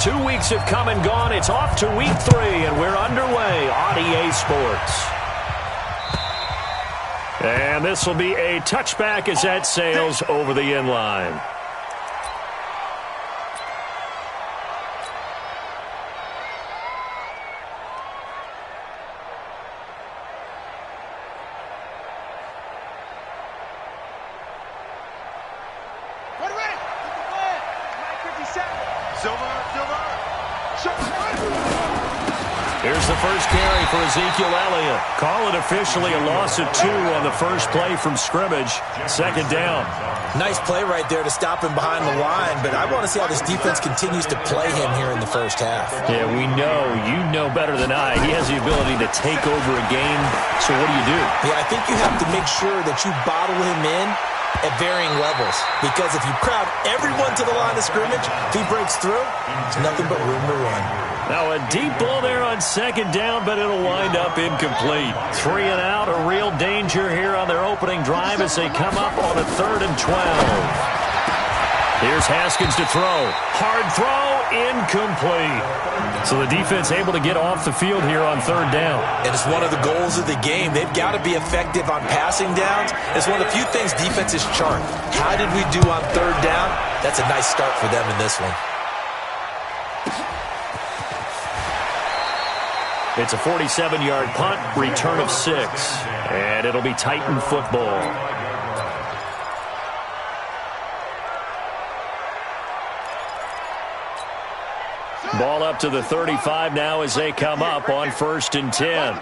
2 weeks have come and gone. It's off to week 3, and we're underway on EA Sports. And this will be a touchback as that sails over the end line. Here's the first carry for Ezekiel Elliott. Call it officially a loss of 2 on the first play from scrimmage. Second down. Nice play right there to stop him behind the line, but I want to see how this defense continues to play him here in the first half. Yeah, we know. You know better than I. He has the ability to take over a game. So what do? Yeah, I think you have to make sure that you bottle him in at varying levels, because if you crowd everyone to the line of scrimmage, if he breaks through, it's nothing but room to run. Now a deep ball there on second down, but it'll wind up incomplete. 3 and out, a real danger here on their opening drive as they come up on a 3rd and 12. Here's Haskins to throw. Hard throw, incomplete. So the defense able to get off the field here on 3rd down. And it's one of the goals of the game. They've got to be effective on passing downs. It's one of the few things defenses chart. How did we do on 3rd down? That's a nice start for them in this one. It's a 47-yard punt, return of 6. And it'll be Titan football. Ball up to the 35 now as they come up on 1st and 10.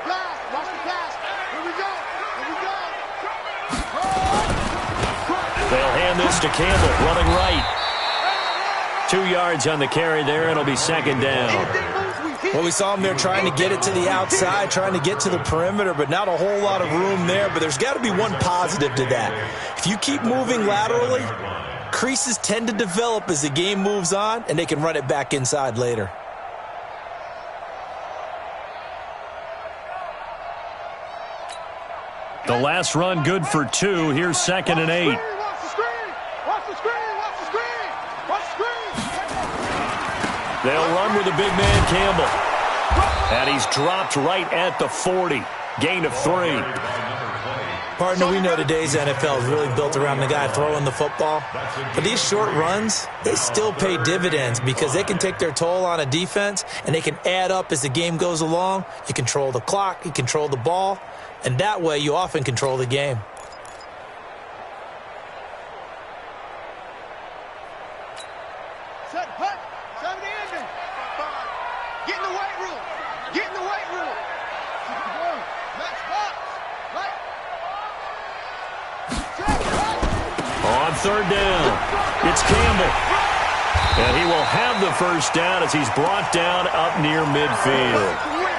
They'll hand this to Campbell, running right. 2 yards on the carry there, and it'll be 2nd down. Well, we saw him there trying to get it to the outside, trying to get to the perimeter, but not a whole lot of room there. But there's got to be one positive to that. If you keep moving laterally, creases tend to develop as the game moves on, and they can run it back inside later. The last run good for 2. Here's 2nd and 8. They'll run with the big man, Campbell. And he's dropped right at the 40. Gain of 3. Partner, we know today's NFL is really built around the guy throwing the football. But these short runs, they still pay dividends because they can take their toll on a defense, and they can add up as the game goes along. You control the clock, you control the ball, and that way you often control the game. On 3rd down, it's Campbell. And he will have the first down as he's brought down up near midfield.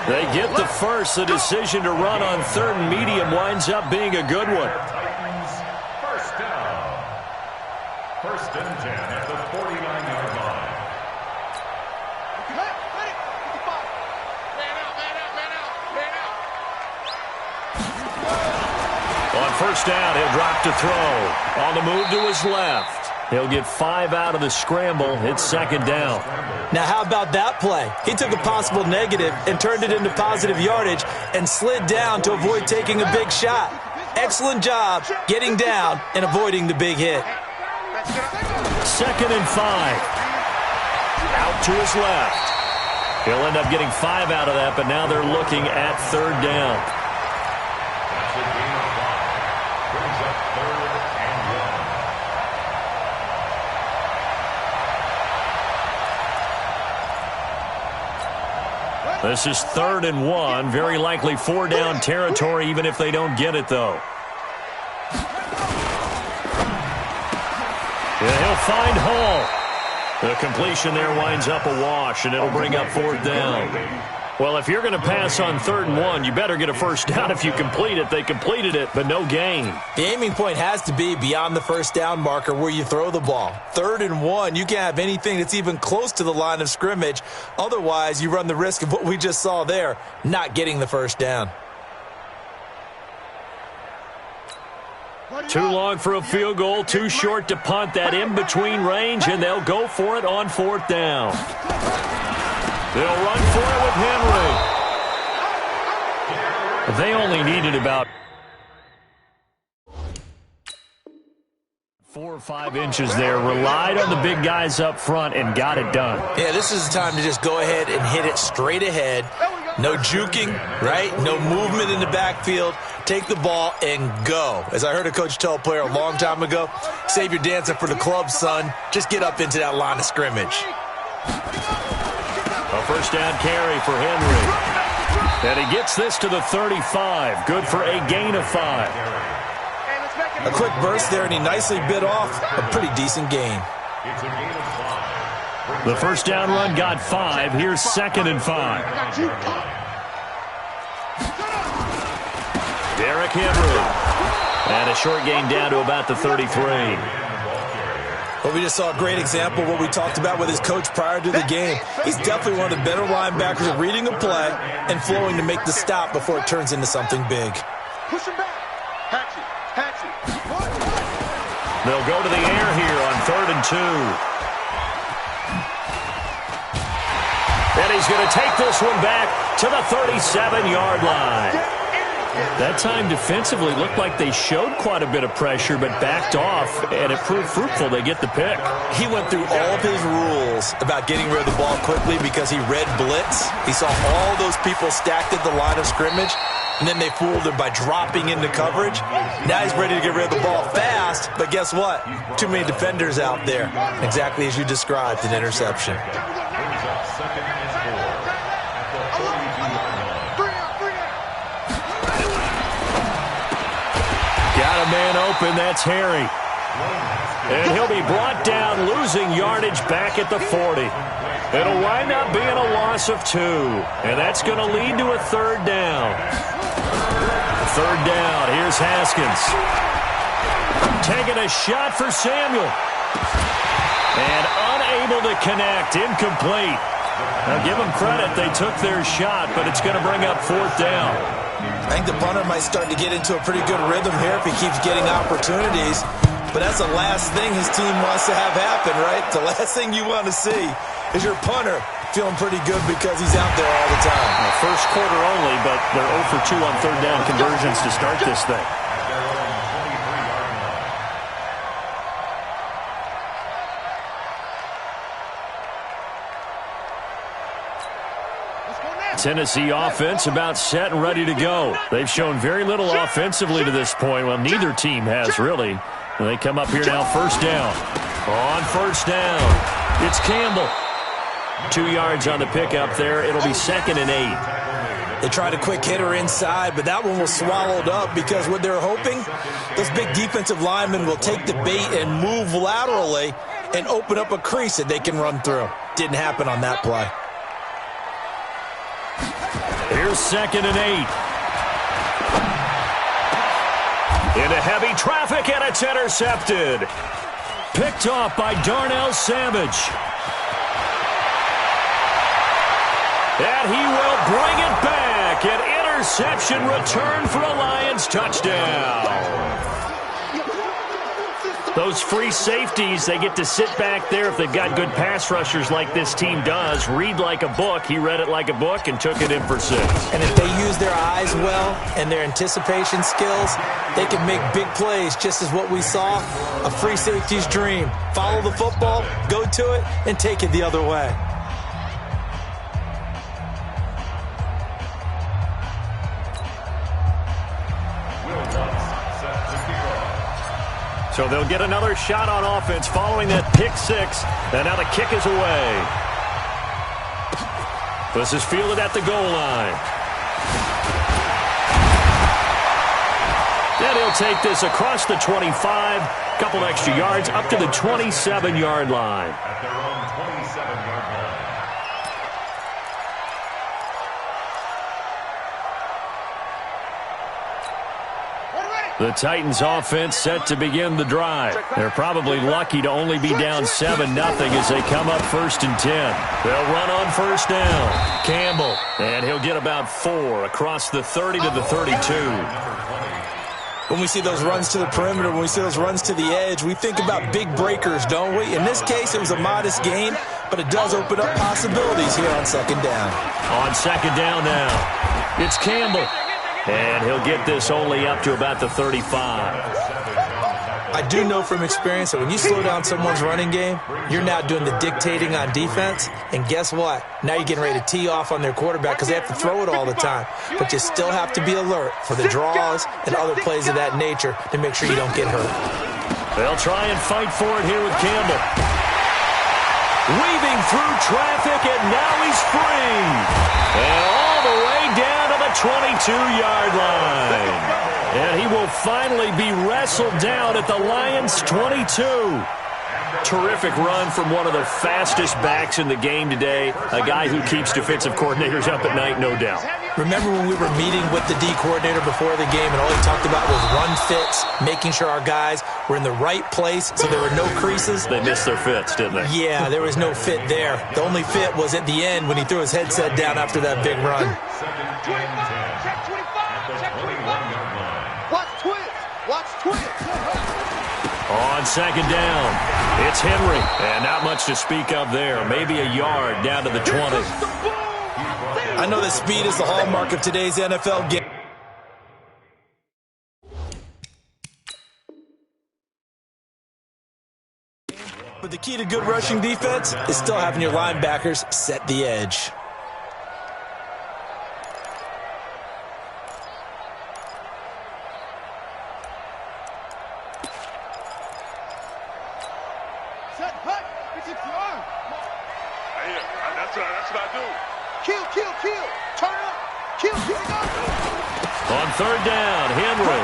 They get the first. The decision to run on 3rd and medium winds up being a good one. First down. 1st and 10 at the 49-yard line. On 1st down, he'll drop to throw. On the move to his left. He'll get 5 out of the scramble. It's 2nd down. Now, how about that play? He took a possible negative and turned it into positive yardage and slid down to avoid taking a big shot. Excellent job getting down and avoiding the big hit. 2nd and 5. Out to his left. He'll end up getting 5 out of that, but now they're looking at 3rd down. This is 3rd and 1. Very likely 4-down territory, even if they don't get it, though. Yeah, he'll find Hall. The completion there winds up a wash, and it'll bring up 4th down. Well, if you're going to pass on 3rd and 1, you better get a first down if you complete it. They completed it, but no gain. The aiming point has to be beyond the first down marker where you throw the ball. 3rd and 1, you can't have anything that's even close to the line of scrimmage. Otherwise, you run the risk of what we just saw there, not getting the first down. Too long for a field goal, too short to punt. That in-between range, and they'll go for it on 4th down. They'll run for it with Henry. They only needed about 4 or 5 inches there. Relied on the big guys up front and got it done. Yeah, this is the time to just go ahead and hit it straight ahead. No juking, right? No movement in the backfield. Take the ball and go. As I heard a coach tell a player a long time ago, save your dancing for the club, son. Just get up into that line of scrimmage. A first down carry for Henry. And he gets this to the 35. Good for a gain of 5. A quick burst there, and he nicely bit off a pretty decent gain. The first down run got 5. Here's 2nd and 5. Derrick Henry. And a short gain down to about the 33. Well, we just saw a great example of what we talked about with his coach prior to the game. He's definitely one of the better linebackers at reading a play and flowing to make the stop before it turns into something big. Push him back. Hatchet. They'll go to the air here on 3rd and 2. And he's going to take this one back to the 37-yard line. That time defensively looked like they showed quite a bit of pressure but backed off, and it proved fruitful. They get the pick. He went through all of his rules about getting rid of the ball quickly because he read blitz. He saw all those people stacked at the line of scrimmage, and then they fooled him by dropping into coverage. Now he's ready to get rid of the ball fast, but guess what? Too many defenders out there. Exactly as you described, an interception. Got a man open, that's Harry. And he'll be brought down, losing yardage back at the 40. It'll wind up being a loss of 2. And that's going to lead to a 3rd down. 3rd down, here's Haskins. Taking a shot for Samuel. And unable to connect, incomplete. Now give them credit, they took their shot, but it's going to bring up 4th down. I think the punter might start to get into a pretty good rhythm here if he keeps getting opportunities. But that's the last thing his team wants to have happen, right? The last thing you want to see is your punter feeling pretty good because he's out there all the time. Well, first quarter only, but they're 0 for 2 on 3rd down conversions to start this thing. Tennessee offense about set and ready to go. They've shown very little offensively to this point. Well, neither team has really. They come up here now, 1st down. On 1st down, it's Campbell. 2 yards on the pickup there. It'll be 2nd and 8. They tried a quick hitter inside, but that one was swallowed up because what they're hoping, those big defensive linemen will take the bait and move laterally and open up a crease that they can run through. Didn't happen on that play. Here's 2nd and 8. Into heavy traffic, and it's intercepted. Picked off by Darnell Savage. And he will bring it back. An interception return for a Lions touchdown. Those free safeties, they get to sit back there if they've got good pass rushers like this team does. Read like a book. He read it like a book and took it in for 6. And if they use their eyes well and their anticipation skills, they can make big plays, just as what we saw, a free safety's dream. Follow the football, go to it, and take it the other way. So they'll get another shot on offense following that pick 6. And now the kick is away. This is fielded at the goal line. And he'll take this across the 25. Couple extra yards up to the 27-yard line. At their own 27-yard line. The Titans offense set to begin the drive. They're probably lucky to only be down 7-0 as they come up 1st and 10. They'll run on 1st down. Campbell, and he'll get about 4 across the 30 to the 32. When we see those runs to the perimeter, when we see those runs to the edge, we think about big breakers, don't we? In this case, it was a modest gain, but it does open up possibilities here on second down. On second down now, it's Campbell. And he'll get this only up to about the 35. I do know from experience that when you slow down someone's running game, you're now doing the dictating on defense. And guess what? Now you're getting ready to tee off on their quarterback because they have to throw it all the time. But you still have to be alert for the draws and other plays of that nature to make sure you don't get hurt. They'll try and fight for it here with Campbell. Weaving through traffic, and now he's free. And all the way down to the 22-yard line. And he will finally be wrestled down at the Lions' 22. Terrific run from one of the fastest backs in the game today, a guy who keeps defensive coordinators up at night, no doubt. Remember when we were meeting with the D coordinator before the game and all he talked about was run fits, making sure our guys were in the right place so there were no creases? They missed their fits, didn't they? Yeah, there was no fit there. The only fit was at the end when he threw his headset down after that big run. Watch twins. On second down, it's Henry. And not much to speak of there. Maybe a yard down to the 20. I know that speed is the hallmark of today's NFL game. But the key to good rushing defense is still having your linebackers set the edge. Kill. Turn up. Kill. On third down, Henry.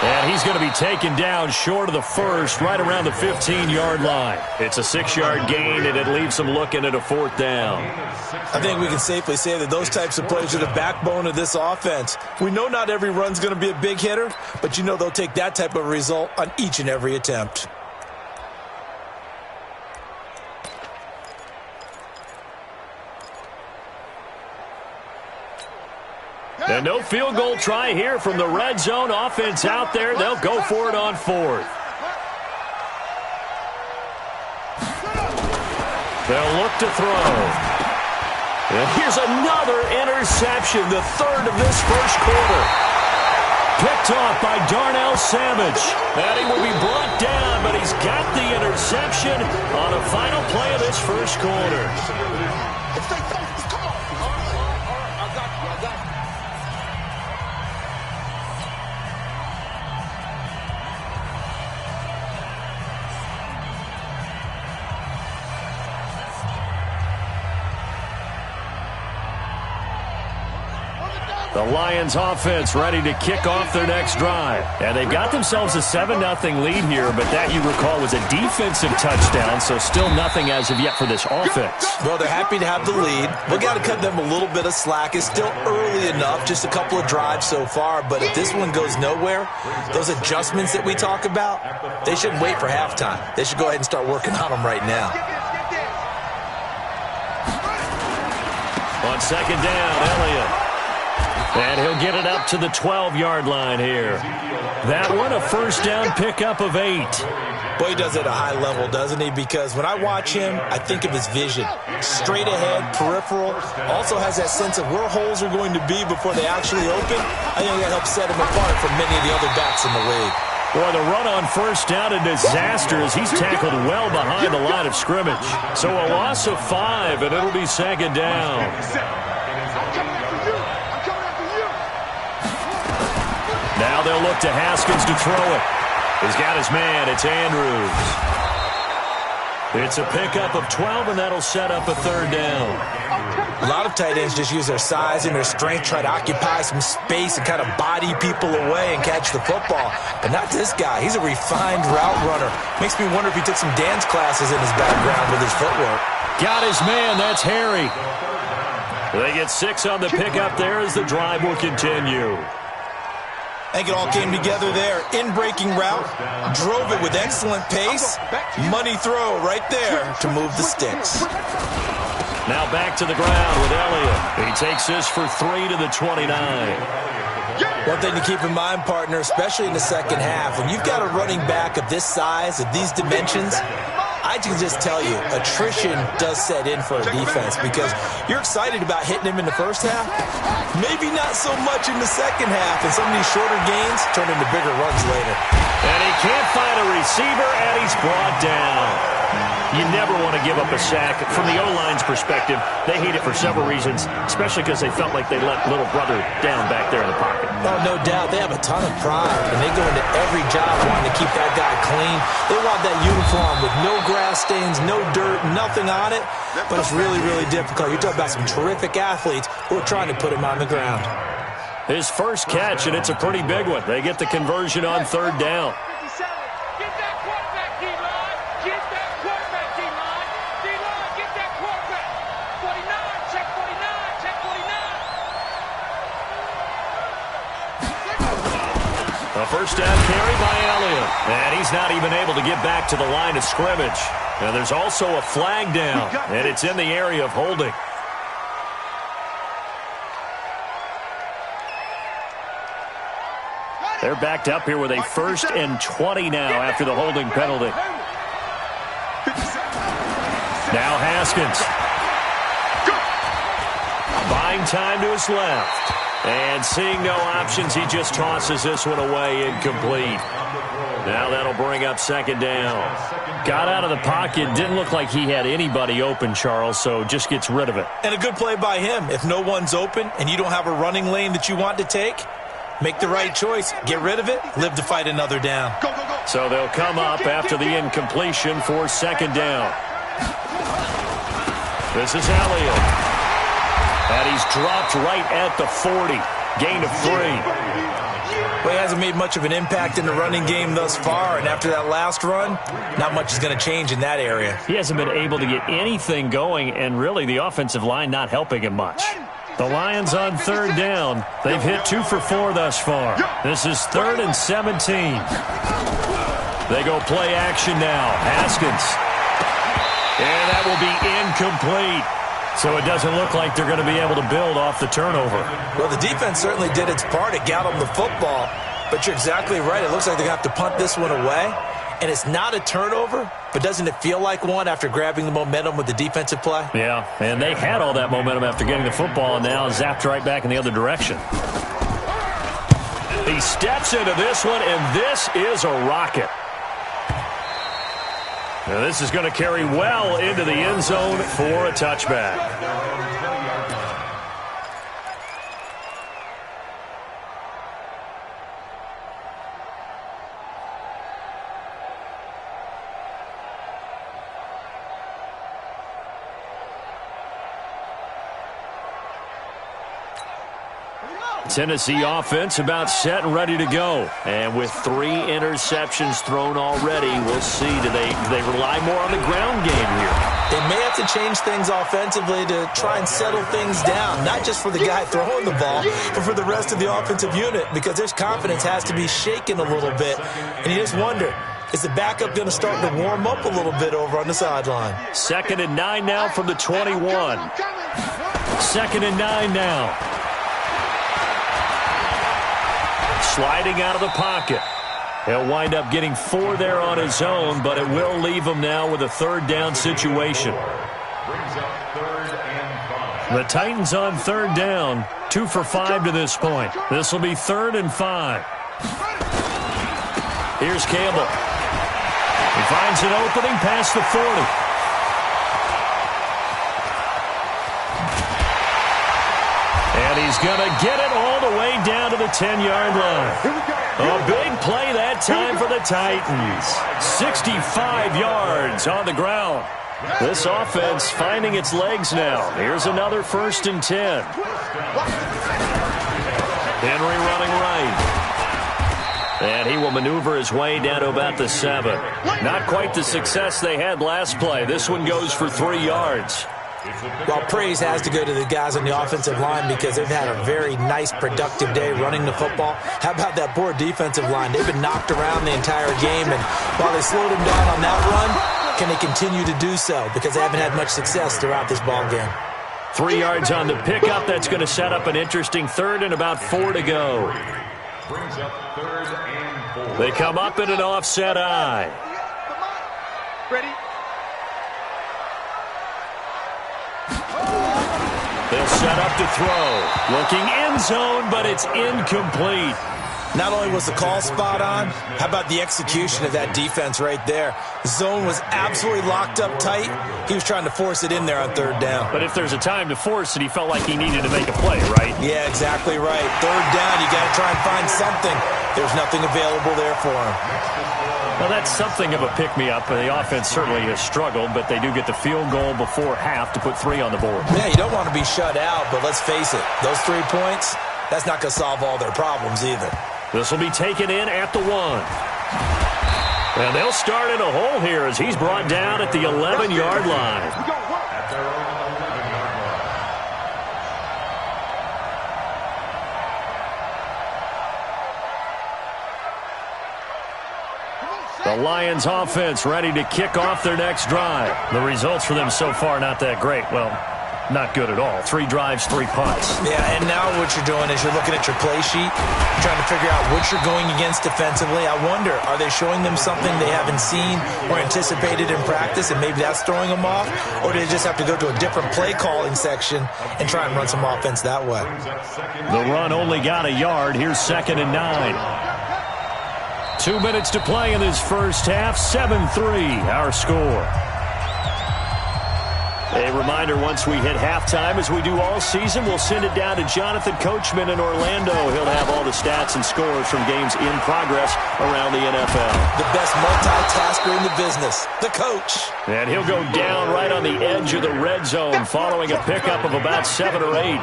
And he's going to be taken down short of the first, right around the 15-yard line. It's a 6-yard gain, and it leaves them looking at a fourth down. I think we can safely say that those types of plays are the backbone of this offense. We know not every run's going to be a big hitter, but you know they'll take that type of result on each and every attempt. And no field goal try here from the red zone offense out there. They'll go for it on fourth. They'll look to throw. And here's another interception, the third of this first quarter. Picked off by Darnell Savage. And he will be brought down, but he's got the interception on a final play of this first quarter. The Lions offense ready to kick off their next drive. And they've got themselves a 7-0 lead here, but that, you recall, was a defensive touchdown, so still nothing as of yet for this offense. Well, they're happy to have the lead. We've got to cut them a little bit of slack. It's still early enough, just a couple of drives so far, but if this one goes nowhere, those adjustments that we talk about, they shouldn't wait for halftime. They should go ahead and start working on them right now. On second down, Elliott. And he'll get it up to the 12-yard line here. That one, a first down pickup of 8. Boy, he does it at a high level, doesn't he? Because when I watch him, I think of his vision. Straight ahead, peripheral. Also has that sense of where holes are going to be before they actually open. I think that helps set him apart from many of the other backs in the league. Boy, the run on first down, a disaster as he's tackled well behind the line of scrimmage. So a loss of 5, and it'll be second down. Now they'll look to Haskins to throw it. He's got his man. It's Andrews. It's a pickup of 12, and that'll set up a third down. A lot of tight ends just use their size and their strength, try to occupy some space and kind of body people away and catch the football. But not this guy. He's a refined route runner. Makes me wonder if he took some dance classes in his background with his footwork. Got his man. That's Harry. They get 6 on the pickup there as the drive will continue. I think it all came together there. In-breaking route, drove it with excellent pace. Money throw right there to move the sticks. Now back to the ground with Elliott. He takes this for 3 to the 29. One thing to keep in mind, partner, especially in the second half, when you've got a running back of this size, of these dimensions, I can just tell you, attrition does set in for a defense because you're excited about hitting him in the first half. Maybe not so much in the second half, and some of these shorter gains turn into bigger runs later. And he can't find a receiver, and he's brought down. You never want to give up a sack. From the O-line's perspective, they hate it for several reasons, especially because they felt like they let little brother down back there in the pocket. Oh, no doubt. They have a ton of pride, and they go into every job wanting to keep that guy clean. They want that uniform with no grass stains, no dirt, nothing on it, but it's really, really difficult. You're talking about some terrific athletes who are trying to put him on the ground. His first catch, and it's a pretty big one. They get the conversion on third down. A first down carry by Elliott. And he's not even able to get back to the line of scrimmage. And there's also a flag down, and it's in the area of holding. They're backed up here with a 1st and 20 now after the holding penalty. Now Haskins. Buying time to his left. And seeing no options, he just tosses this one away incomplete. Now that'll bring up second down. Got out of the pocket. Didn't look like he had anybody open, Charles, so just gets rid of it. And a good play by him. If no one's open and you don't have a running lane that you want to take, make the right choice. Get rid of it. Live to fight another down. So they'll come up after the incompletion for second down. This is Elliott. And he's dropped right at the 40. Gain of 3. Well, he hasn't made much of an impact in the running game thus far, and after that last run, not much is going to change in that area. He hasn't been able to get anything going, and really the offensive line not helping him much. The Lions on third down. They've hit 2 for 4 thus far. This is 3rd and 17. They go play action now. Haskins. And that will be incomplete. So it doesn't look like they're going to be able to build off the turnover. Well, the defense certainly did its part. It got them the football. But you're exactly right. It looks like they're going to have to punt this one away. And it's not a turnover, but doesn't it feel like one after grabbing the momentum with the defensive play? Yeah, and they had all that momentum after getting the football and now zapped right back in the other direction. He steps into this one, and this is a rocket. Now this is going to carry well into the end zone for a touchback. Tennessee offense about set and ready to go. And with 3 interceptions thrown already, we'll see. Do they rely more on the ground game here? They may have to change things offensively to try and settle things down, not just for the guy throwing the ball, but for the rest of the offensive unit, because their confidence has to be shaken a little bit. And you just wonder, is the backup going to start to warm up a little bit over on the sideline? 2nd and 9 now from the 21. 2nd and 9 now. Sliding out of the pocket. He'll wind up getting 4 there on his own, but it will leave him now with a 3rd down situation. The Titans on 3rd down, 2 for 5 to this point. This will be 3rd and 5. Here's Campbell. He finds an opening past the 40. And he's going to get it all the way down to the 10-yard line. A big play that time for the Titans. 65 yards on the ground. This offense finding its legs now. Here's another 1st and 10. Henry running right. And he will maneuver his way down to about the 7. Not quite the success they had last play. This one goes for 3 yards. Well, praise has to go to the guys on the offensive line because they've had a very nice, productive day running the football. How about that poor defensive line? They've been knocked around the entire game, and while they slowed them down on that run, can they continue to do so? Because they haven't had much success throughout this ball game. 3 yards on the pickup. That's going to set up an interesting 3rd and about 4 to go. They come up in an offset eye. Ready? He'll set up to throw. Looking end zone, but it's incomplete. Not only was the call spot on, how about the execution of that defense right there? The zone was absolutely locked up tight. He was trying to force it in there on third down. But if there's a time to force it, he felt like he needed to make a play, right? Yeah, exactly right. Third down, you got to try and find something. There's nothing available there for him. Well, that's something of a pick-me-up. The offense certainly has struggled, but they do get the field goal before half to put 3 on the board. Yeah, you don't want to be shut out, but let's face it, those 3 points, that's not going to solve all their problems either. This will be taken in at the 1. And they'll start in a hole here as he's brought down at the 11-yard line. The Lions offense ready to kick off their next drive. The results for them so far not that great. Well, not good at all. 3 drives, 3 punts. Yeah, and now what you're doing is you're looking at your play sheet, trying to figure out what you're going against defensively. I wonder, are they showing them something they haven't seen or anticipated in practice, and maybe that's throwing them off? Or do they just have to go to a different play calling section and try and run some offense that way? The run only got a yard. Here's 2nd and 9. 2 minutes to play in this first half. 7-3, our score. A reminder, once we hit halftime, as we do all season, we'll send it down to Jonathan Coachman in Orlando. He'll have all the stats and scores from games in progress around the NFL. The best multitasker in the business, the coach. And he'll go down right on the edge of the red zone following a pickup of about 7 or 8.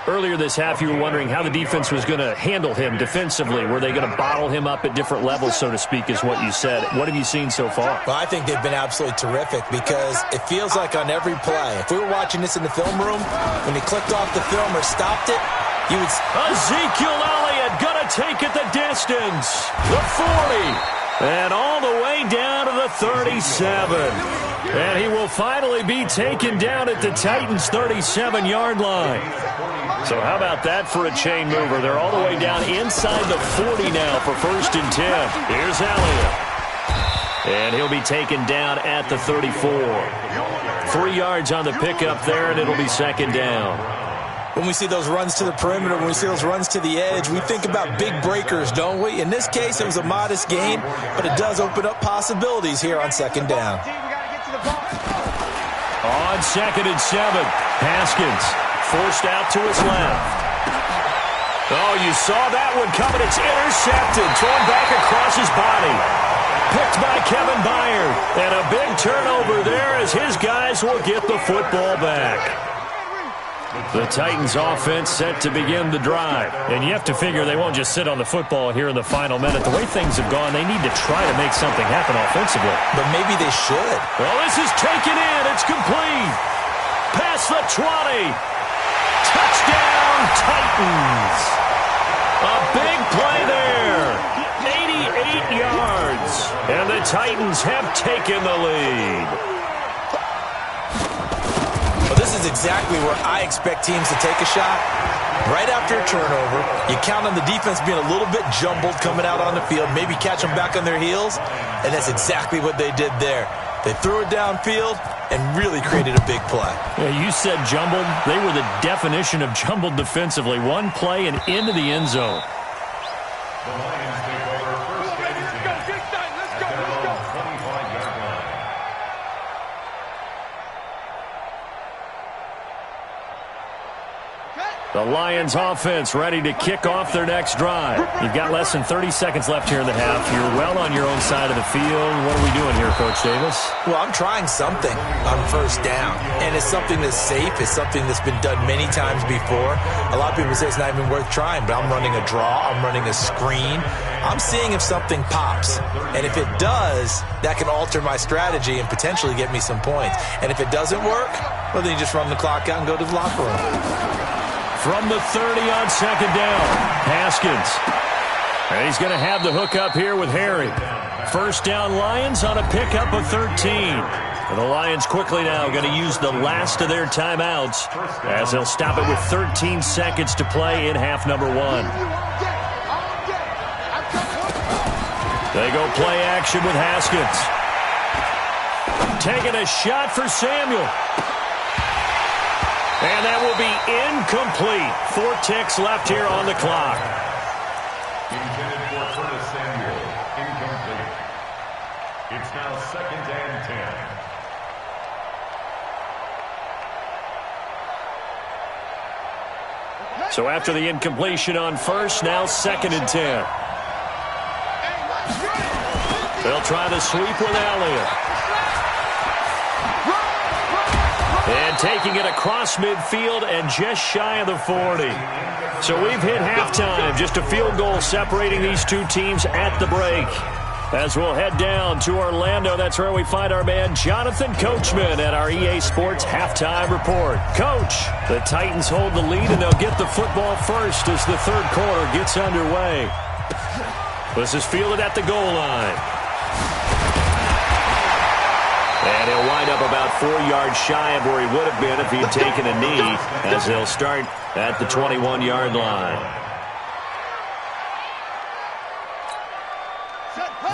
Earlier this half, you were wondering how the defense was going to handle him defensively. Were they going to bottle him up at different levels, so to speak, is what you said. What have you seen so far? Well, I think they've been absolutely terrific because it feels like on every play, if we were watching this in the film room, when he clicked off the film or stopped it, you would... Ezekiel Elliott going to take it the distance. The 40. And all the way down to the 37. And he will finally be taken down at the Titans' 37-yard line. So how about that for a chain mover? They're all the way down inside the 40 now for 1st and 10. Here's Elliott. And he'll be taken down at the 34. 3 yards on the pickup there, and it'll be 2nd down. When we see those runs to the perimeter, when we see those runs to the edge, we think about big breakers, don't we? In this case, it was a modest gain, but it does open up possibilities here on 2nd down. On 2nd and 7, Haskins forced out to his left. Oh, you saw that one coming. It's intercepted, thrown back across his body. Picked by Kevin Byard. And a big turnover there as his guys will get the football back. The Titans offense set to begin the drive. And you have to figure they won't just sit on the football here in the final minute. The way things have gone, they need to try to make something happen offensively. But maybe they should. Well, this is taken in. It's complete. Past the 20. Touchdown, Titans. A big play there. 88 yards. And the Titans have taken the lead. Well, this is exactly where I expect teams to take a shot. Right after a turnover, you count on the defense being a little bit jumbled coming out on the field, maybe catch them back on their heels, and that's exactly what they did there. They threw it downfield and really created a big play. Yeah, you said jumbled. They were the definition of jumbled defensively. One play and into the end zone. The Lions take over 1st and 10 at their own 25-yard line. The Lions offense ready to kick off their next drive. You've got less than 30 seconds left here in the half. You're well on your own side of the field. What are we doing here, Coach Davis? Well, I'm trying something on 1st down, and it's something that's safe. It's something that's been done many times before. A lot of people say it's not even worth trying, but I'm running a draw. I'm running a screen. I'm seeing if something pops, and if it does, that can alter my strategy and potentially get me some points. And if it doesn't work, well, then you just run the clock out and go to the locker room. From the 30 on 2nd down, Haskins. And he's going to have the hook up here with Harry. 1st down Lions on a pickup of 13. And the Lions quickly now going to use the last of their timeouts as they'll stop it with 13 seconds to play in half number 1. They go play action with Haskins. Taking a shot for Samuel. And that will be incomplete. 4 ticks left here on the clock. Intended for Curtis Samuel. Incomplete. It's now 2nd and 10. So after the incompletion on first, now 2nd and 10. They'll try the sweep with Elliott. And taking it across midfield and just shy of the 40. So we've hit halftime. Just a field goal separating these two teams at the break. As we'll head down to Orlando, that's where we find our man Jonathan Coachman at our EA Sports Halftime Report. Coach, the Titans hold the lead, and they'll get the football first as the third quarter gets underway. This is fielded at the goal line. And he'll wind up about 4 yards shy of where he would have been if he had taken a knee, as they'll start at the 21-yard line.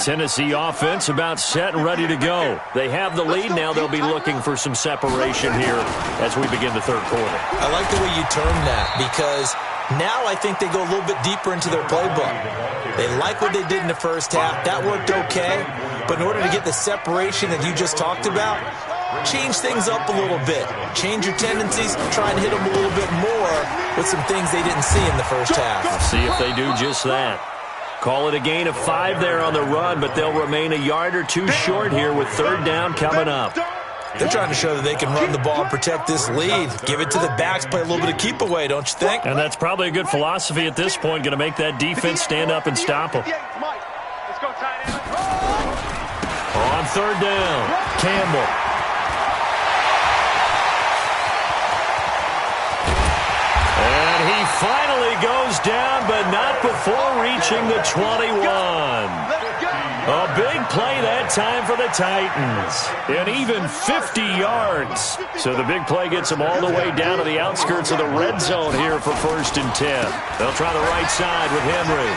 Tennessee offense about set and ready to go. They have the lead. Now they'll be looking for some separation here as we begin the third quarter. I like the way you termed that, because now I think they go a little bit deeper into their playbook. They like what they did in the first half. That worked okay. But in order to get the separation that you just talked about, change things up a little bit. Change your tendencies. Try and hit them a little bit more with some things they didn't see in the first half. See if they do just that. Call it a gain of 5 there on the run, but they'll remain a yard or two short here with third down coming up. They're trying to show that they can run the ball and protect this lead. Give it to the backs, play a little bit of keep away, don't you think? And that's probably a good philosophy at this point, going to make that defense stand up and stop them. On third down, Campbell. And he finally goes down, but not before reaching the 21. A big play that time for the Titans. And even 50 yards. So the big play gets them all the way down to the outskirts of the red zone here for 1st and 10. They'll try the right side with Henry.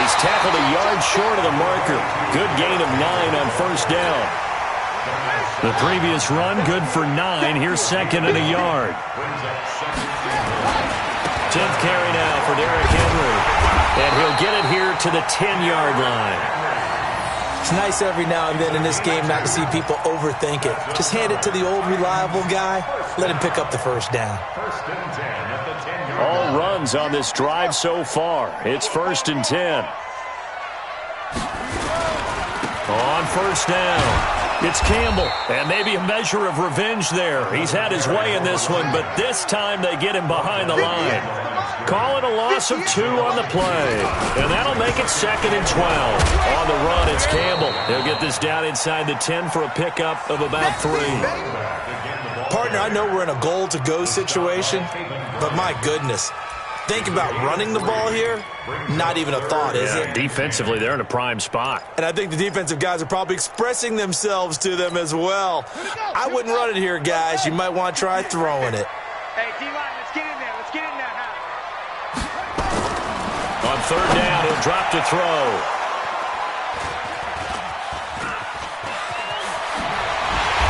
He's tackled a yard short of the marker. Good gain of 9 on 1st down. The previous run, good for 9. Here's 2nd and a yard. 10th carry now for Derrick Henry. And he'll get it here to the 10-yard line. It's nice every now and then in this game not to see people overthink it. Just hand it to the old reliable guy. Let him pick up the 1st down. All runs on this drive so far. It's 1st and 10. On 1st down. It's Campbell, and maybe a measure of revenge there. He's had his way in this one, but this time they get him behind the line. Call it a loss of 2 on the play, and that'll make it 2nd and 12. On the run, it's Campbell. He'll get this down inside the 10 for a pickup of about 3. Partner, I know we're in a goal-to-go situation, but my goodness. Think about running the ball here. Not even a thought, is it? Defensively, they're in a prime spot. And I think the defensive guys are probably expressing themselves to them as well. I wouldn't run it here, guys. You might want to try throwing it. Hey, D-line, let's get in there. Let's get in there now. On 3rd down, he'll drop to throw.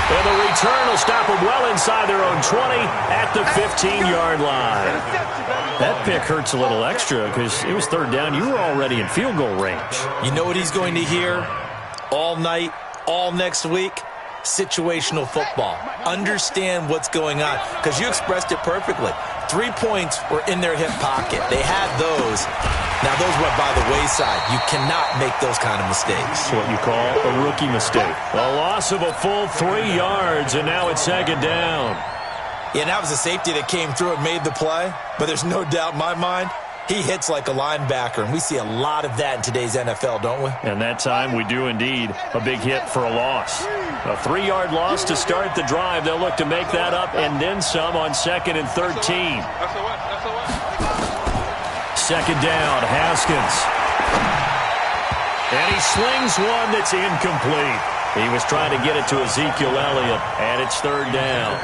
And the return will stop them well inside their own 20 at the 15-yard line. That pick hurts a little extra because it was 3rd down. You were already in field goal range. You know what he's going to hear all night, all next week? Situational football. Understand what's going on, because you expressed it perfectly. 3 points were in their hip pocket. They had those. Now, those went by the wayside. You cannot make those kind of mistakes. That's what you call a rookie mistake. A loss of a full 3 yards, and now it's 2nd down. Yeah, that was a safety that came through and made the play, but there's no doubt in my mind he hits like a linebacker, and we see a lot of that in today's NFL, don't we? And that time we do indeed. A big hit for a loss. A 3-yard loss to start the drive. They'll look to make that up and then some on 2nd and 13. 2nd down, Haskins. And he slings one that's incomplete. He was trying to get it to Ezekiel Elliott, and it's 3rd down.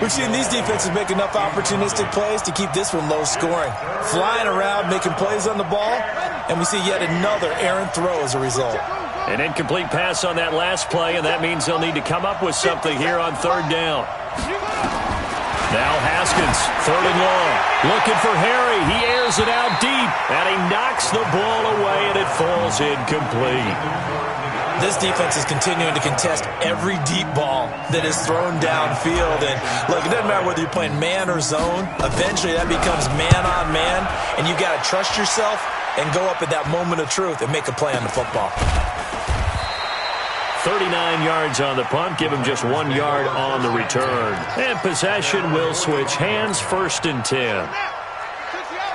We've seen these defenses make enough opportunistic plays to keep this one low scoring. Flying around, making plays on the ball, and we see yet another errant throw as a result. An incomplete pass on that last play, and that means they'll need to come up with something here on 3rd down. Now Haskins, 3rd and long. Looking for Harry. He airs it out deep, and he knocks the ball away, and it falls incomplete. This defense is continuing to contest every deep ball that is thrown downfield. And, look, it doesn't matter whether you're playing man or zone. Eventually, that becomes man on man, and you got to trust yourself and go up at that moment of truth and make a play on the football. 39 yards on the punt. Give him just 1 yard on the return. And possession will switch hands, 1st and 10.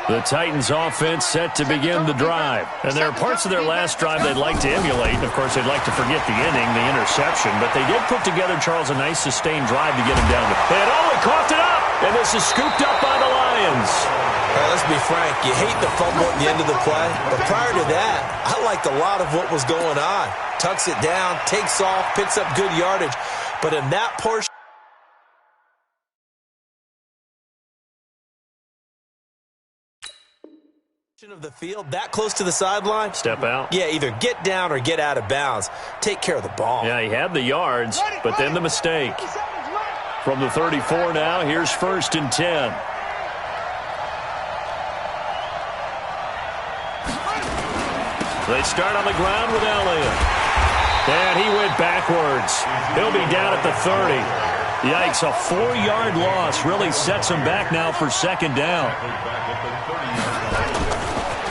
The Titans offense set to begin the drive. And there are parts of their last drive they'd like to emulate. Of course, they'd like to forget the inning, the interception. But they did put together, Charles, a nice sustained drive to get him down. And he coughed it up. And this is scooped up by the Lions. Well, let's be frank. You hate the fumble at the end of the play. But prior to that, I liked a lot of what was going on. Tucks it down, takes off, picks up good yardage. But in that portion of the field, that close to the sideline, step out. Yeah, either get down or get out of bounds. Take care of the ball. Yeah, he had the yards, but then the mistake. From the 34 now, here's 1st and 10. They start on the ground with Elliott. And he went backwards. He'll be down at the 30. Yikes, a 4-yard loss really sets him back now for 2nd down.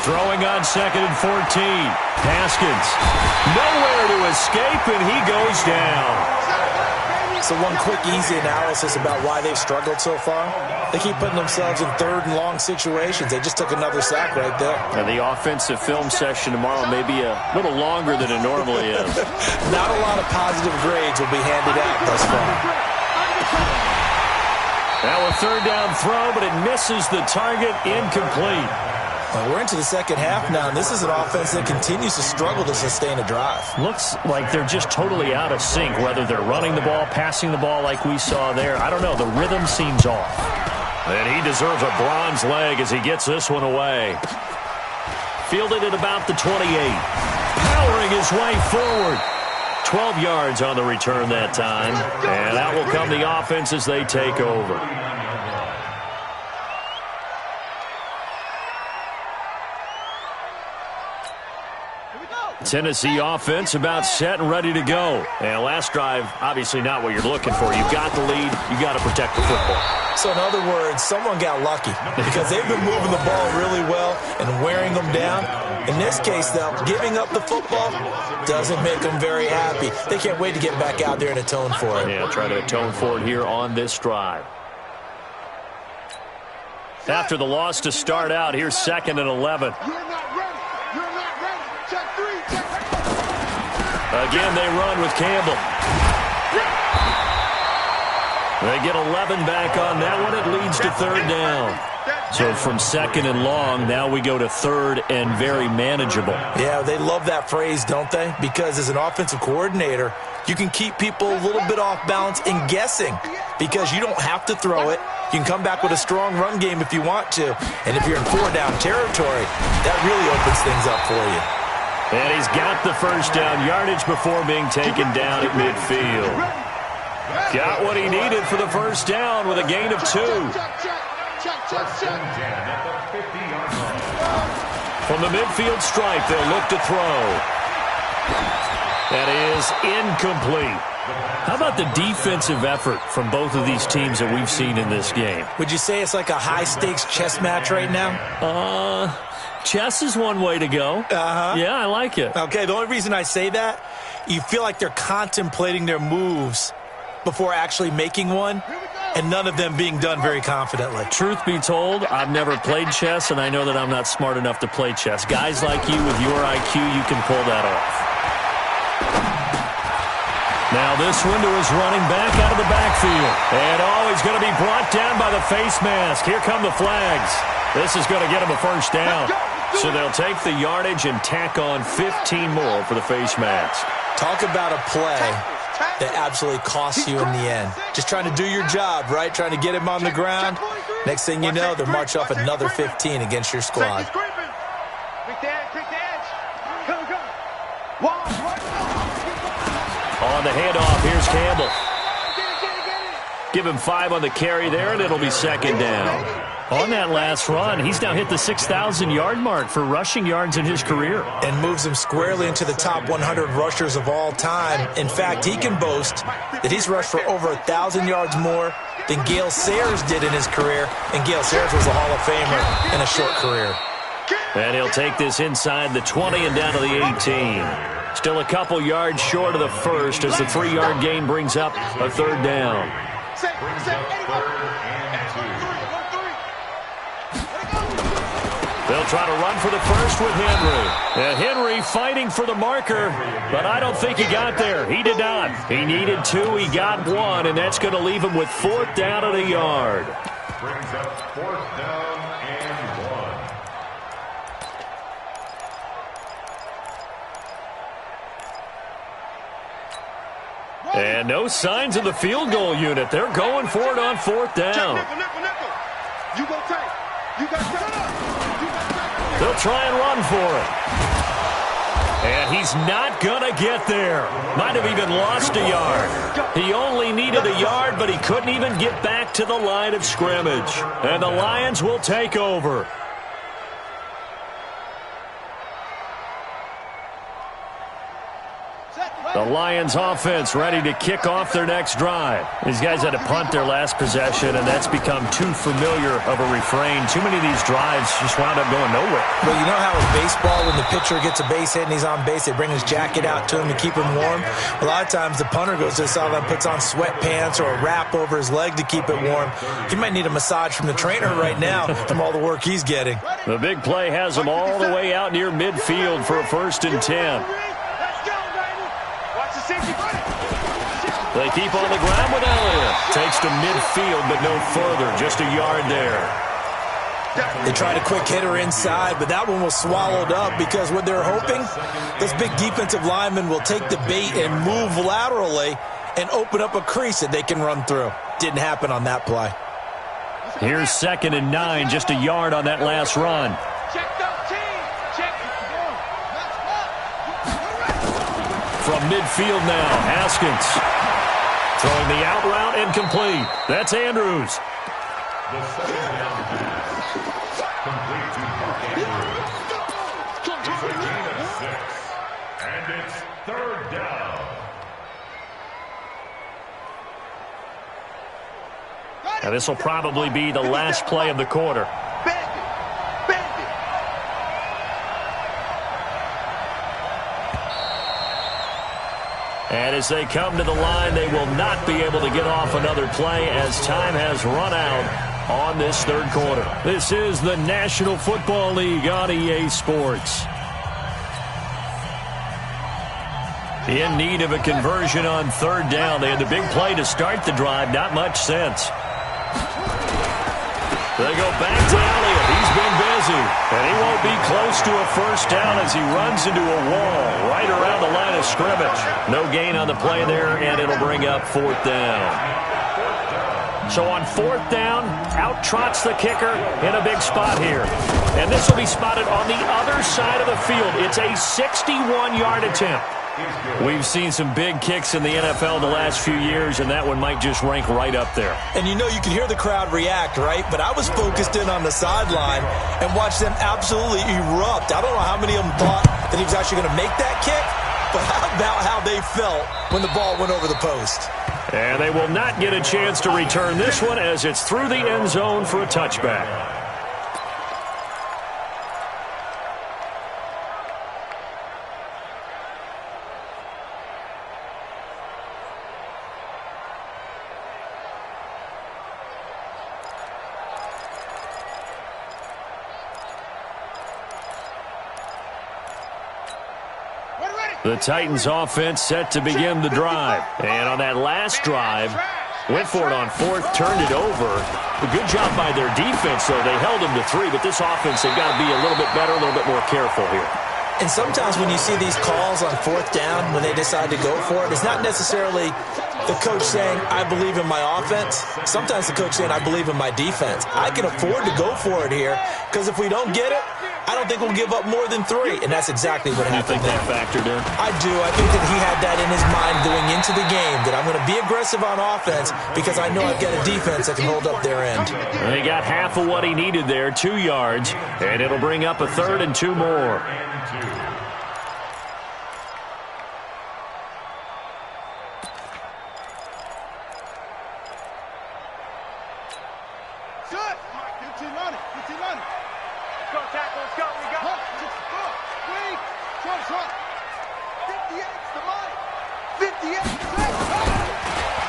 Throwing on 2nd and 14. Haskins. Nowhere to escape, and he goes down. So one quick, easy analysis about why they've struggled so far. They keep putting themselves in 3rd and long situations. They just took another sack right there. And the offensive film session tomorrow may be a little longer than it normally is. Not a lot of positive grades will be handed out thus far. Now a 3rd down throw, but it misses the target, incomplete. Well, we're into the 2nd half now, and this is an offense that continues to struggle to sustain a drive. Looks like they're just totally out of sync, whether they're running the ball, passing the ball like we saw there. I don't know. The rhythm seems off. And he deserves a bronze leg as he gets this one away. Fielded at about the 28. Powering his way forward. 12 yards on the return that time. And out will come the offense as they take over. Tennessee offense about set and ready to go. And last drive, obviously not what you're looking for. You've got the lead. You've got to protect the football. So in other words, someone got lucky because they've been moving the ball really well and wearing them down. In this case, though, giving up the football doesn't make them very happy. They can't wait to get back out there and atone for it. Yeah, try to atone for it here on this drive. After the loss to start out, here's 2nd and 11. Again, they run with Campbell. They get 11 back on that one. It leads to 3rd down. So from 2nd and long, now we go to 3rd and very manageable. Yeah, they love that phrase, don't they? Because as an offensive coordinator, you can keep people a little bit off balance and guessing because you don't have to throw it. You can come back with a strong run game if you want to. And if you're in 4-down territory, that really opens things up for you. And he's got the 1st down yardage before being taken down at midfield. Got what he needed for the 1st down with a gain of 2. From the midfield stripe, they'll look to throw. That is incomplete. How about the defensive effort from both of these teams that we've seen in this game? Would you say it's like a high-stakes chess match right now? Chess is one way to go. Yeah, I like it. Okay, the only reason I say that, you feel like they're contemplating their moves before actually making one, and none of them being done very confidently. Truth be told, I've never played chess, and I know that I'm not smart enough to play chess. Guys like you with your IQ, you can pull that off. Now this one to his running back out of the backfield. And he's going to be brought down by the face mask. Here come the flags. This is going to get him a 1st down. So they'll take the yardage and tack on 15 more for the face mask. Talk about a play that absolutely costs you in the end. Just trying to do your job, right? Trying to get him on the ground. Next thing you know, they'll march off another 15 against your squad. Quick the edge. Come. On the handoff, here's Campbell. Give him 5 on the carry there, and it'll be second down. On that last run, he's now hit the 6,000-yard mark for rushing yards in his career. And moves him squarely into the top 100 rushers of all time. In fact, he can boast that he's rushed for over 1,000 yards more than Gale Sayers did in his career. And Gale Sayers was a Hall of Famer in a short career. And he'll take this inside the 20 and down to the 18. Still a couple yards short of the first as the 3-yard gain brings up a third down. They'll try to run for the first with Henry. And Henry fighting for the marker, but I don't think he got there. He did not. He needed 2. He got 1, and that's going to leave him with 4th down and a yard. Brings up 4th down and 1. And no signs of the field goal unit. They're going for it on 4th down. You go tight. You got tight. They'll try and run for it. And he's not going to get there. Might have even lost a yard. He only needed a yard, but he couldn't even get back to the line of scrimmage. And the Lions will take over. The Lions offense ready to kick off their next drive. These guys had to punt their last possession, and that's become too familiar of a refrain. Too many of these drives just wound up going nowhere. Well, you know how in baseball, when the pitcher gets a base hit and he's on base, they bring his jacket out to him to keep him warm? A lot of times the punter goes to the sideline, puts on sweatpants or a wrap over his leg to keep it warm. He might need a massage from the trainer right now from all the work he's getting. The big play has him all the way out near midfield for a 1st and 10. They keep on the ground with Elliott. Takes to midfield, but no further. Just a yard there. They tried a quick hitter inside, but that one was swallowed up because what they're hoping, this big defensive lineman will take the bait and move laterally and open up a crease that they can run through. Didn't happen on that play. Here's 2nd and 9, just a yard on that last run. From midfield now, Haskins. Throwing the out route incomplete. That's Andrews. The 2nd down pass. Complete to Mark Andrews. It's a gain of 6. And it's 3rd down. Now this will probably be the last play of the quarter. And as they come to the line, they will not be able to get off another play as time has run out on this 3rd quarter. This is the National Football League on EA Sports. In need of a conversion on 3rd down. They had the big play to start the drive. Not much sense. They go back to Elliott. He's been busy. And he won't be close to a 1st down as he runs into a wall right around the line of scrimmage. No gain on the play there, and it'll bring up 4th down. So on 4th down, out trots the kicker in a big spot here. And this will be spotted on the other side of the field. It's a 61-yard attempt. We've seen some big kicks in the NFL the last few years, and that one might just rank right up there. And you know you can hear the crowd react, right? But I was focused in on the sideline and watched them absolutely erupt. I don't know how many of them thought that he was actually going to make that kick, but how about how they felt when the ball went over the post? And they will not get a chance to return this one as it's through the end zone for a touchback. The Titans offense set to begin the drive. And on that last drive, went for it on 4th, turned it over. A good job by their defense, though. They held them to 3, but this offense, they've got to be a little bit better, a little bit more careful here. And sometimes when you see these calls on 4th down, when they decide to go for it, it's not necessarily the coach saying, I believe in my offense. Sometimes the coach saying, I believe in my defense. I can afford to go for it here because if we don't get it, I don't think we'll give up more than 3, and that's exactly what happened. You think that factored in? I do. I think that he had that in his mind going into the game, that I'm going to be aggressive on offense because I know I've got a defense that can hold up their end. He got half of what he needed there, 2 yards, and it'll bring up a 3rd and 2 more.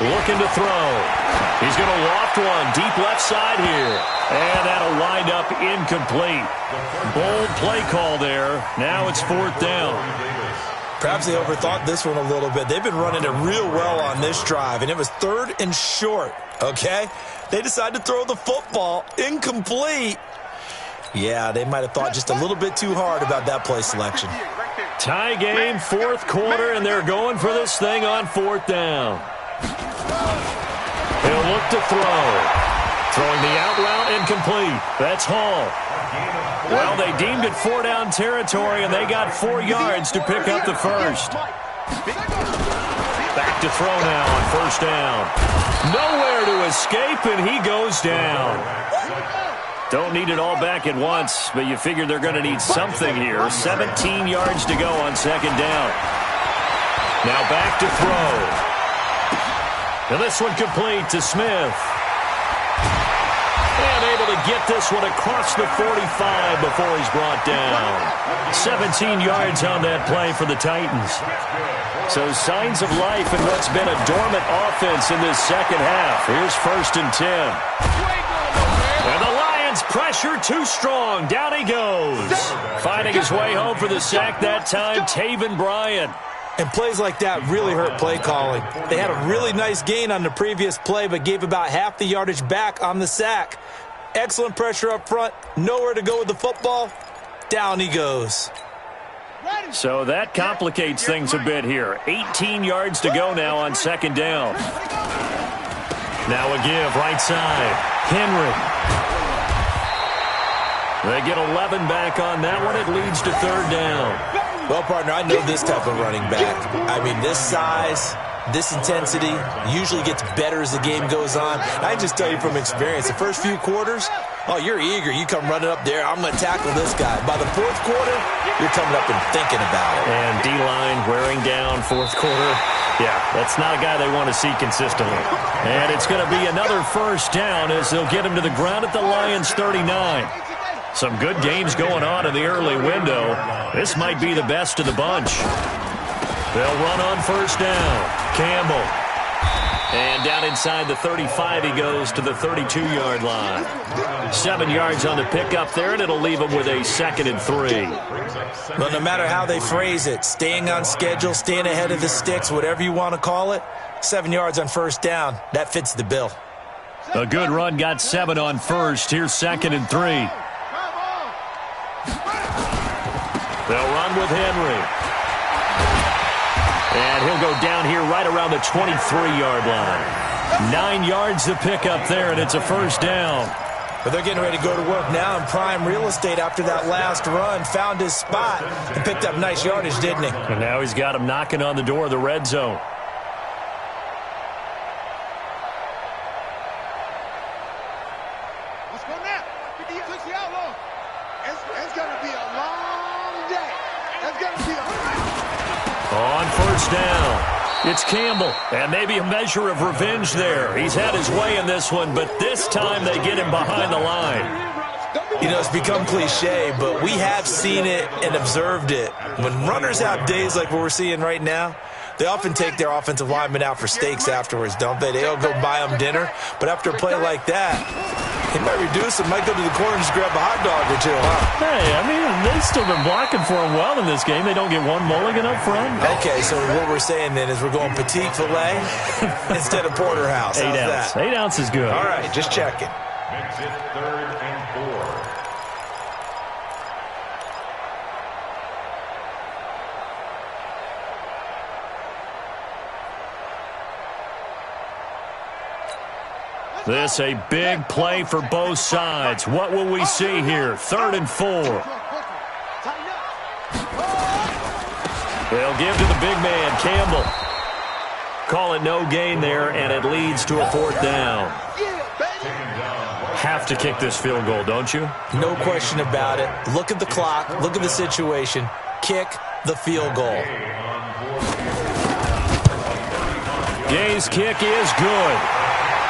Looking to throw. He's going to loft one deep left side here. And that'll wind up incomplete. Bold play call there. Now it's 4th down. Perhaps they overthought this one a little bit. They've been running it real well on this drive, and it was 3rd and short, okay? They decided to throw the football incomplete. Yeah, they might have thought just a little bit too hard about that play selection. Tie game, 4th quarter, and they're going for this thing on 4th down. He'll look to throw. Throwing the out route incomplete. That's Hall. Well, they deemed it 4-down territory, and they got 4 yards to pick up the first. Back to throw now on 1st down. Nowhere to escape, and he goes down. Don't need it all back at once, but you figure they're going to need something here. 17 yards to go on 2nd down. Now back to throw. And this one complete to Smith. And able to get this one across the 45 before he's brought down. 17 yards on that play for the Titans. So signs of life in what's been a dormant offense in this second half. Here's 1st and 10. And the Lions pressure too strong. Down he goes. Finding his way home for the sack that time, Taven Bryan. And plays like that really hurt play calling. They had a really nice gain on the previous play, but gave about half the yardage back on the sack. Excellent pressure up front. Nowhere to go with the football. Down he goes. So that complicates things a bit here. 18 yards to go now on 2nd down. Now a give right side. Henry. They get 11 back on that one. It leads to 3rd down. Well, partner, I know this type of running back. I mean, this size, this intensity usually gets better as the game goes on. I just tell you from experience, the first few quarters, oh, you're eager. You come running up there. I'm going to tackle this guy. By the 4th quarter, you're coming up and thinking about it. And D-line wearing down 4th quarter. Yeah, that's not a guy they want to see consistently. And it's going to be another 1st down as they'll get him to the ground at the Lions' 39. Some good games going on in the early window. This might be the best of the bunch. They'll run on 1st down. Campbell. And down inside the 35 he goes to the 32-yard line. 7 yards on the pickup there, and it'll leave him with a 2nd and 3. Well, no matter how they phrase it, staying on schedule, staying ahead of the sticks, whatever you want to call it, 7 yards on 1st down, that fits the bill. A good run got 7 on 1st. Here's 2nd and 3. They'll run with Henry. And he'll go down here right around the 23-yard line. 9 yards to pick up there, and it's a 1st down. But they're getting ready to go to work now in prime real estate after that last run. Found his spot and picked up nice yardage, didn't he? And now he's got him knocking on the door of the red zone. Let's go now. 60 out long. It's going to be a long day. It's going to be On 1st down, it's Campbell, and maybe a measure of revenge there. He's had his way in this one, but this time they get him behind the line. You know, it's become cliche, but we have seen it and observed it. When runners have days like what we're seeing right now, they often take their offensive linemen out for steaks afterwards, don't they? They'll go buy them dinner, but after a play like that, he might reduce it, might go to the corner and just grab a hot dog or two, huh? Hey, I mean, they've still been blocking for him well in this game. They don't get one mulligan up front. Okay, so what we're saying then is we're going petite filet instead of porterhouse. 8 How's ounce. that? 8 ounce is good. All right, just checking. Makes it 3rd and 4. This a big play for both sides. What will we see here? 3rd and 4. They'll give to the big man, Campbell. Call it no gain there, and it leads to a 4th down. Have to kick this field goal, don't you? No question about it. Look at the clock. Look at the situation. Kick the field goal. Gay's kick is good.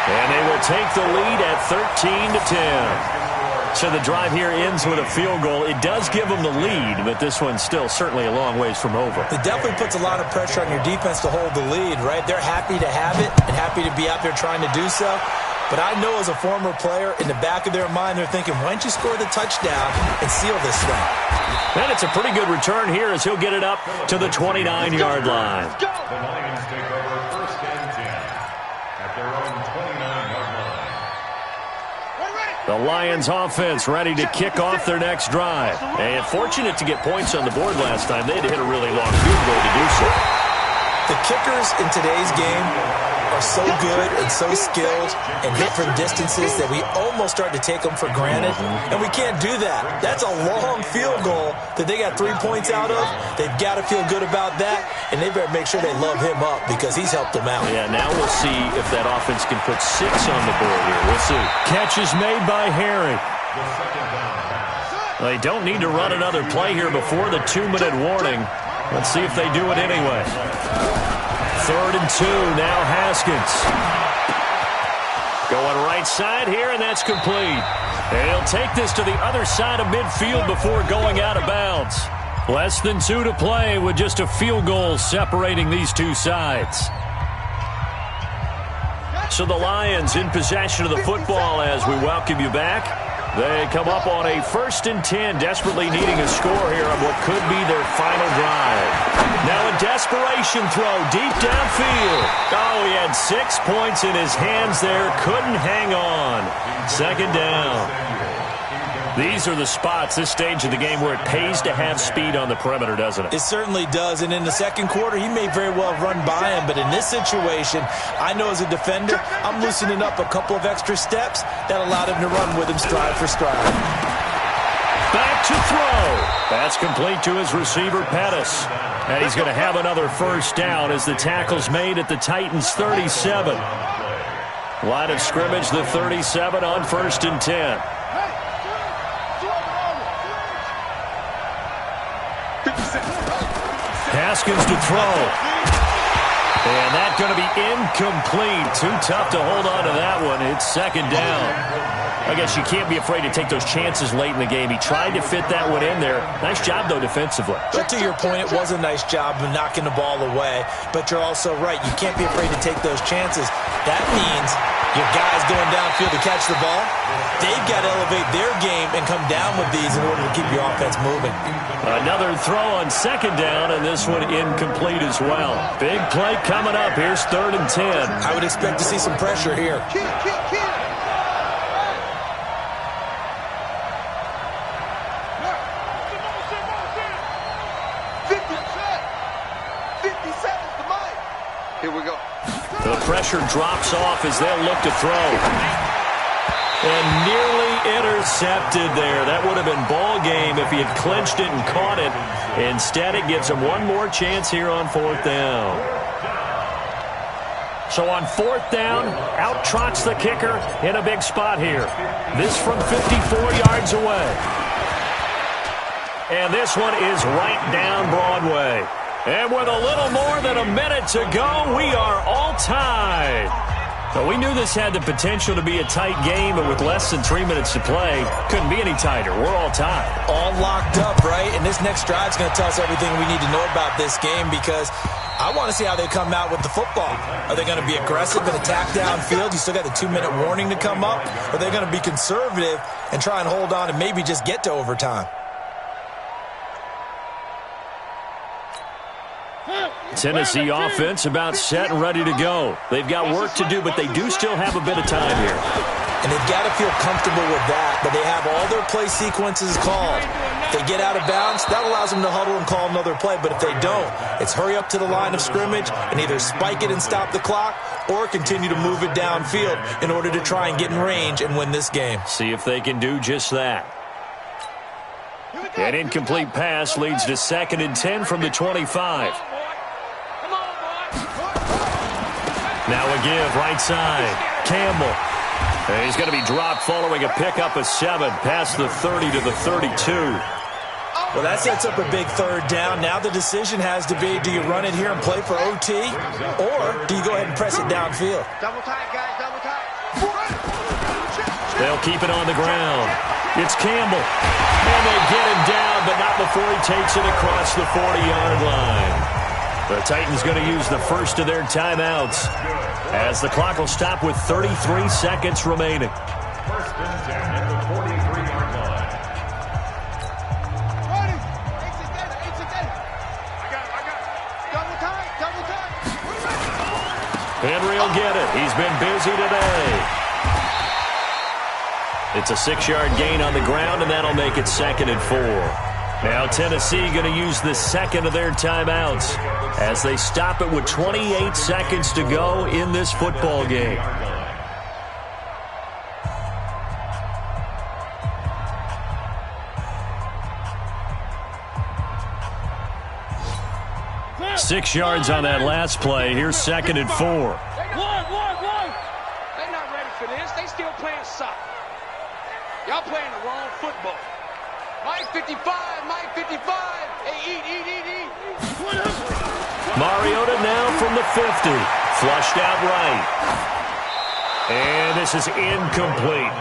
And they will take the lead at 13-10. So the drive here ends with a field goal. It does give them the lead, but this one's still certainly a long ways from over. It definitely puts a lot of pressure on your defense to hold the lead, right? They're happy to have it and happy to be out there trying to do so. But I know as a former player, in the back of their mind, they're thinking, why don't you score the touchdown and seal this thing? And it's a pretty good return here as he'll get it up to the 29-yard line. The Lions take over 1st and 10 at their own 29-yard line. The Lions offense ready to kick off their next drive. And fortunate to get points on the board last time. They had to hit a really long field goal to do so. The kickers in today's game are so good and so skilled and hit from distances that we almost start to take them for granted. And we can't do that. That's a long field goal that they got 3 points out of. They've got to feel good about that, and they better make sure they love him up because he's helped them out. Yeah, now we'll see if that offense can put 6 on the board here. We'll see. Catch is made by Harry. They don't need to run another play here before the 2-minute warning. Let's see if they do it anyway. 3rd and 2, now Haskins. Going right side here, and that's complete. And he'll take this to the other side of midfield before going out of bounds. Less than 2 to play with just a field goal separating these two sides. So the Lions in possession of the football as we welcome you back. They come up on a 1st and 10, desperately needing a score here on what could be their final drive. Now a desperation throw deep downfield. Oh, he had 6 points in his hands there. Couldn't hang on. 2nd down. These are the spots, this stage of the game, where it pays to have speed on the perimeter, doesn't it? It certainly does. And in the 2nd quarter, he may very well run by him. But in this situation, I know as a defender, I'm loosening up a couple of extra steps that allowed him to run with him stride for stride. Back to throw. That's complete to his receiver, Pettis. And he's going to have another 1st down as the tackle's made at the Titans' 37. Line of scrimmage, the 37 on 1st and 10. Haskins to throw. And that's going to be incomplete. Too tough to hold on to that one. It's 2nd down. I guess you can't be afraid to take those chances late in the game. He tried to fit that one in there. Nice job, though, defensively. But to your point, it was a nice job of knocking the ball away. But you're also right. You can't be afraid to take those chances. That means your guys going downfield to catch the ball, they've got to elevate their game and come down with these in order to keep your offense moving. Another throw on 2nd down, and this one incomplete as well. Big play coming up. Here's 3rd and 10. I would expect to see some pressure here. Here we go. The pressure drops off as they'll look to throw. And nearly intercepted there. That would have been ball game if he had clinched it and caught it. Instead, it gives him one more chance here on 4th down. So on 4th down, out trots the kicker in a big spot here. This from 54 yards away. And this one is right down Broadway. And with a little more than a minute to go, we are all tied. But we knew this had the potential to be a tight game, but with less than 3 minutes to play, couldn't be any tighter. We're all tied. All locked up, right? And this next drive is going to tell us everything we need to know about this game because I want to see how they come out with the football. Are they going to be aggressive and attack downfield? You still got the 2-minute warning to come up. Or are they going to be conservative and try and hold on and maybe just get to overtime? Tennessee offense about set and ready to go. They've got work to do, but they do still have a bit of time here. And they've got to feel comfortable with that, but they have all their play sequences called. If they get out of bounds, that allows them to huddle and call another play, but if they don't, it's hurry up to the line of scrimmage and either spike it and stop the clock or continue to move it downfield in order to try and get in range and win this game. See if they can do just that. An incomplete pass leads to 2nd and 10 from the 25. Now a give, right side. Campbell. And he's going to be dropped following a pickup of 7 past the 30 to the 32. Well, that sets up a big 3rd down. Now the decision has to be, do you run it here and play for OT, or do you go ahead and press it downfield? Double tight, guys, double tight. They'll keep it on the ground. It's Campbell. And they get him down, but not before he takes it across the 40-yard line. The Titans going to use the first of their timeouts as the clock will stop with 33 seconds remaining. 1st and 10 at the 43-yard line. Ready? Exit. I got it. Double tight. Henry will get it. He's been busy today. It's a 6-yard gain on the ground, and that'll make it 2nd and 4. Now Tennessee going to use the second of their timeouts as they stop it with 28 seconds to go in this football game. Clear. 6 yards on that last play. Here's 2nd and 4. One. They're not ready for this. They still playing soccer. Y'all playing the wrong football. Mike 55. Hey, eat. Mariota now from the 50. Flushed out right. And this is incomplete.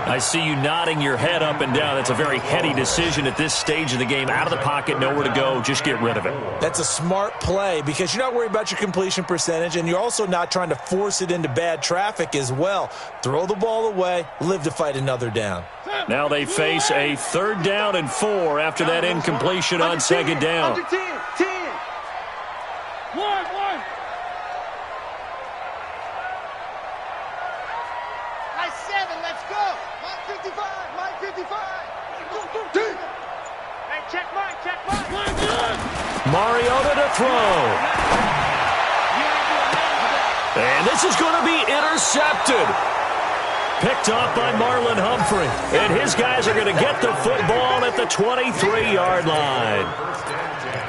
I see you nodding your head up and down. That's a very heady decision at this stage of the game. Out of the pocket, nowhere to go. Just get rid of it. That's a smart play because you're not worried about your completion percentage, and you're also not trying to force it into bad traffic as well. Throw the ball away, live to fight another down. Now they face a 3rd down and 4 after that incompletion on 2nd down. Under 10. One. Nice 7, let's go. Mike 55. Hey, check Mike. Mariota to throw. And this is going to be intercepted. Picked off by Marlon Humphrey. And his guys are going to get the football at the 23-yard line.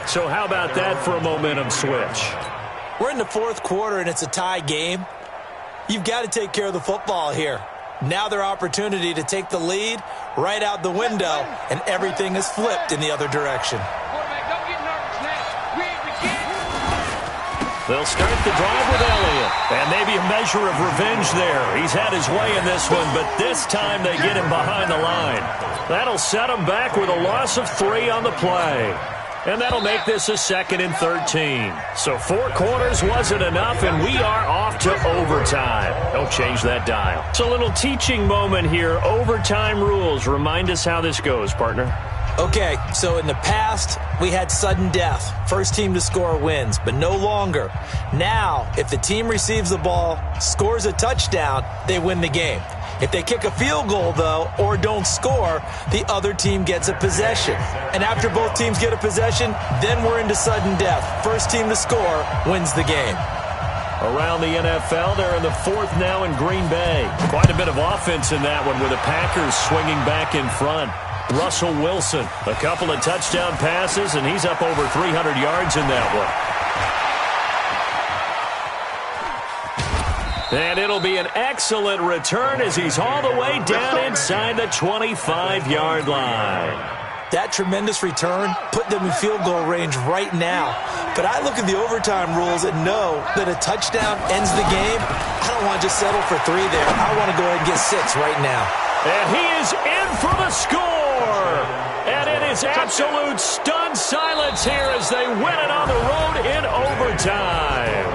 So how about that for a momentum switch? We're in the 4th quarter, and it's a tie game. You've got to take care of the football here. Now their opportunity to take the lead right out the window, and everything is flipped in the other direction. Quarterback, don't get nervous now. We ain't beginning. They'll start the drive with Elliott. And maybe a measure of revenge there. He's had his way in this one, but this time they get him behind the line. That'll set him back with a loss of 3 on the play. And that'll make this a 2nd and 13. So 4 quarters wasn't enough, and we are off to overtime. Don't change that dial. It's a little teaching moment here. Overtime rules. Remind us how this goes, partner. Okay, so in the past, we had sudden death. First team to score wins, but no longer. Now, if the team receives the ball, scores a touchdown, they win the game. If they kick a field goal, though, or don't score, the other team gets a possession. And after both teams get a possession, then we're into sudden death. First team to score wins the game. Around the NFL, they're in the 4th now in Green Bay. Quite a bit of offense in that one with the Packers swinging back in front. Russell Wilson, a couple of touchdown passes, and he's up over 300 yards in that one. And it'll be an excellent return as he's all the way down inside the 25-yard line. That tremendous return put them in field goal range right now. But I look at the overtime rules and know that a touchdown ends the game. I don't want to just settle for 3 there. I want to go ahead and get 6 right now. And he is in for the score. And it is absolute stunned silence here as they win it on the road in overtime.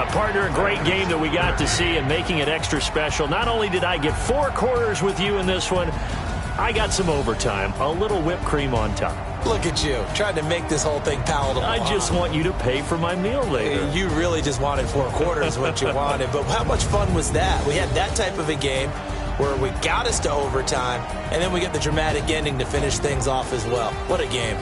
Partner, a great game that we got to see and making it extra special. Not only did I get 4 quarters with you in this one, I got some overtime, a little whipped cream on top. Look at you, trying to make this whole thing palatable. I just want you to pay for my meal later. You really just wanted 4 quarters, what you wanted. But how much fun was that? We had that type of a game where we got us to overtime, and then we get the dramatic ending to finish things off as well. What a game.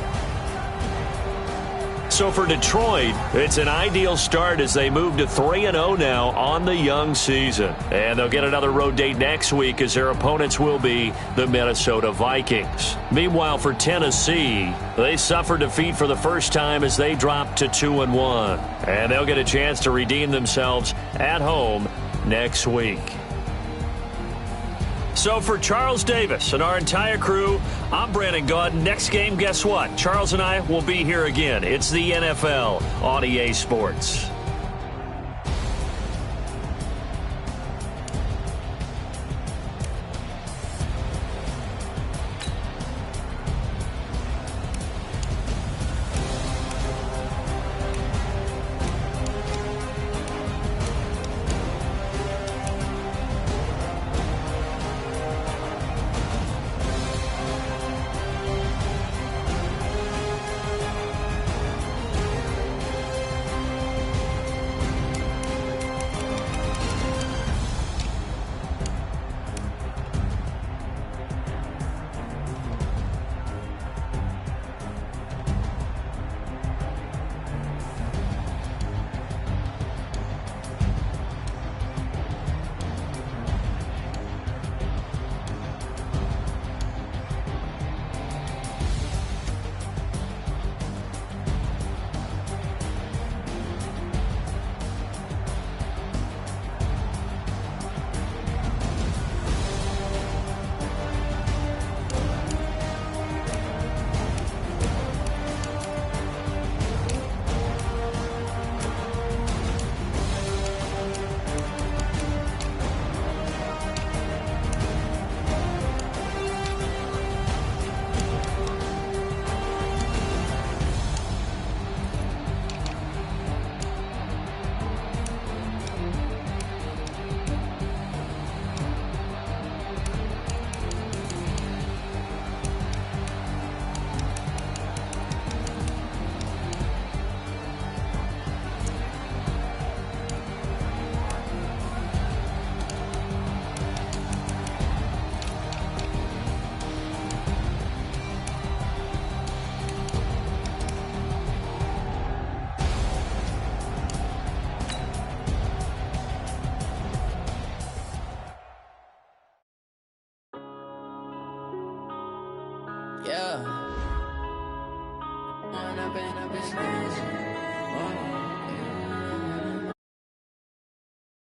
So for Detroit, it's an ideal start as they move to 3-0 now on the young season. And they'll get another road date next week as their opponents will be the Minnesota Vikings. Meanwhile, for Tennessee, they suffered defeat for the first time as they dropped to 2-1. And they'll get a chance to redeem themselves at home next week. So for Charles Davis and our entire crew, I'm Brandon Gaud. Next game, guess what? Charles and I will be here again. It's the NFL on EA Sports. Yeah.